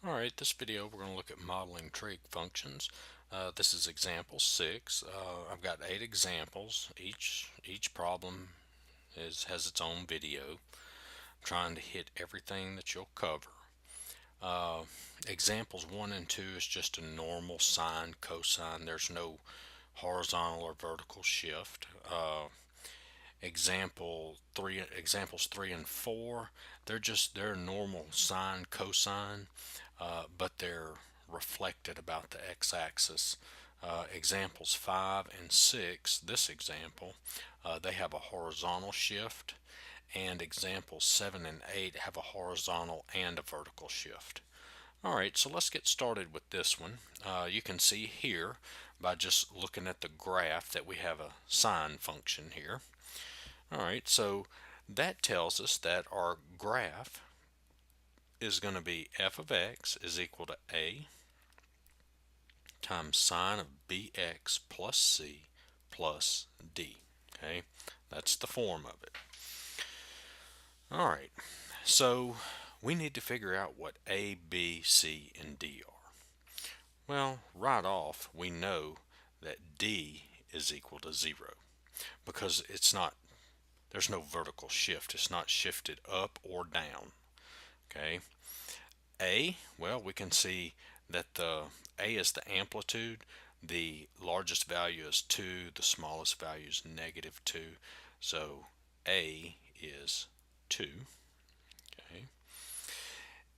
Alright, this video we're going to look at modeling trig functions. This is example 6. I've got 8 examples. Each problem has its own video. I'm trying to hit everything that you'll cover. Examples 1 and 2 is just a normal sine, cosine. There's no horizontal or vertical shift. Examples 3 and 4, they're normal sine, cosine, but they're reflected about the x-axis. Examples 5 and 6, this example, they have a horizontal shift, and examples 7 and 8 have a horizontal and a vertical shift. Alright, so let's get started with this one. You can see here by just looking at the graph that we have a sine function here. Alright, so that tells us that our graph is going to be f of x is equal to a times sine of bx plus c plus d. Okay, that's the form of it. Alright, so we need to figure out what a, b, c, and d are. Well, right off we know that d is equal to 0 because there's no vertical shift. It's not shifted up or down. Okay. A, well, we can see that the A is the amplitude. The largest value is 2. The smallest value is -2. So A is 2. Okay.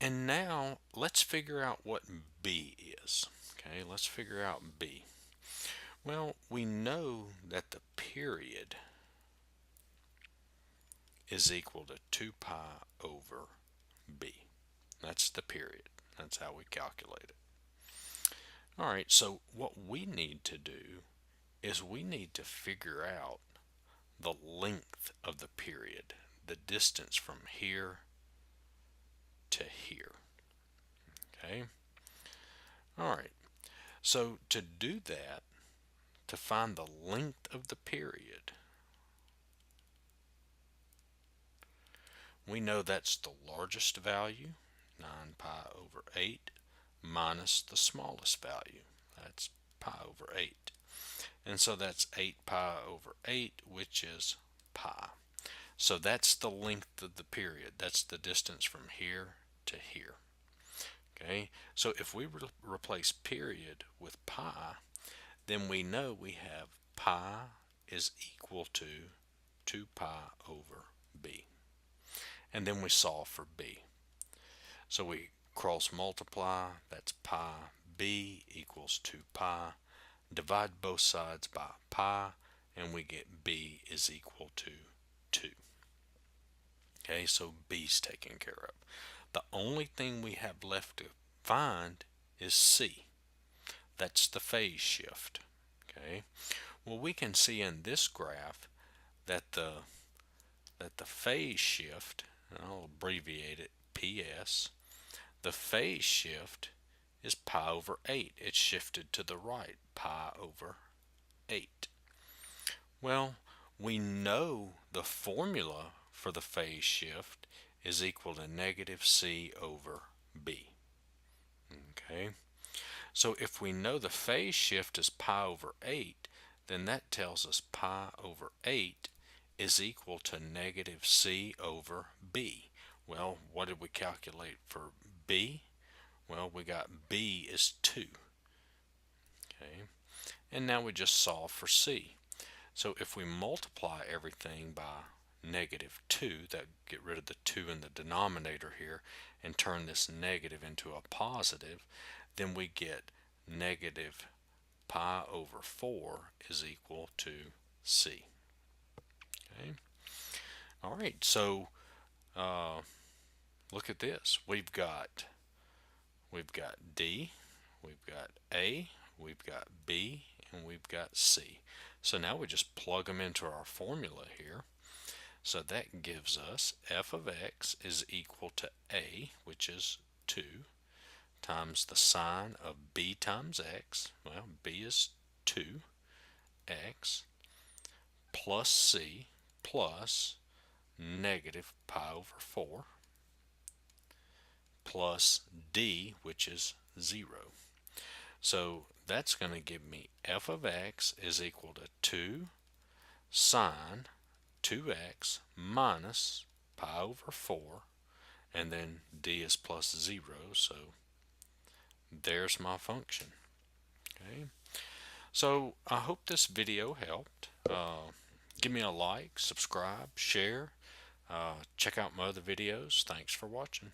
And now let's figure out what B is. Okay, let's figure out B. Well, we know that the period is equal to 2 pi over B. That's the period. That's how we calculate it. Alright, so what we need to do is we need to figure out the length of the period, the distance from here to here. Okay? Alright, so to do that, to find the length of the period, we know that's the largest value, 9 pi over 8, minus the smallest value, that's pi over 8. And so that's 8 pi over 8, which is pi. So that's the length of the period. That's the distance from here to here. Okay, so if we replace period with pi, then we know we have pi is equal to 2 pi over b. And then we solve for b. So we cross multiply, that's pi. B equals 2 pi. Divide both sides by pi, and we get b is equal to 2. Okay, so b's taken care of. The only thing we have left to find is c. That's the phase shift. Okay, well, we can see in this graph that the phase shift, and I'll abbreviate it PS, the phase shift is pi over 8. It's shifted to the right, pi over 8. Well, we know the formula for the phase shift is equal to -c over b. Okay, so if we know the phase shift is pi over 8, then that tells us pi over 8 is equal to -c over b. Well, what did we calculate for b? Well, we got b is 2. Okay, and now we just solve for c. So if we multiply everything by -2, that get rid of the 2 in the denominator here and turn this negative into a positive, then we get negative pi over 4 is equal to c. Okay. All right, so look at this. We've got D, we've got A, we've got B, and we've got C. So now we just plug them into our formula here. So that gives us f of x is equal to A, which is 2, times the sine of b times x. Well, b is 2x, plus c, plus negative pi over 4, plus d, which is 0. So that's going to give me f of x is equal to 2 sine 2x minus pi over 4, and then d is plus 0, so there's my function. Okay, so I hope this video helped. Give me a like, subscribe, share, check out my other videos. Thanks for watching.